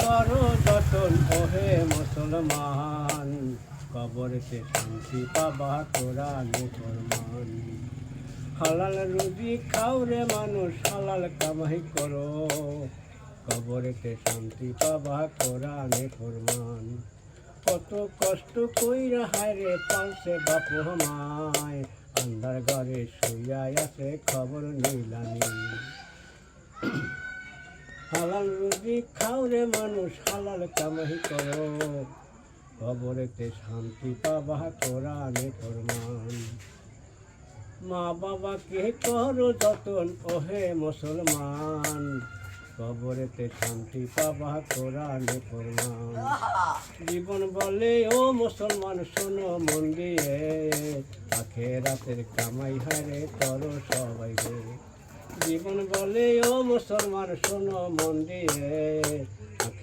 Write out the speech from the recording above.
করো যতন ওহে মুসলমান, কবরেতে শান্তি পাবা তোরা মুসলমান। হালাল রুজি খাও রে মানুষ, হালাল কামাই করো, কবরেতে শান্তি পাবা তোরা মুসলমান। কত কষ্ট কইরা হায়রে পালছে বাপ মায়, আন্ধার ঘরে শুইয়া আছে খবর নিলানি। হালাল রুজি খাও রে মানুষ, হালাল কামাই করো, কবরেতে শান্তি পাবা তোরা মুসলমান। মা বাবাকে করো যতন ওহে মুসলমান, কবরেতে শান্তি পাবা তোরা মুসলমান। জীবন বলে ও মুসলমান শোনো মন দিয়ে, আখেরাতের কামাই হারে করো সবাই রে। জীবন বলে ও মুসলমান শোনো মন দিয়ে,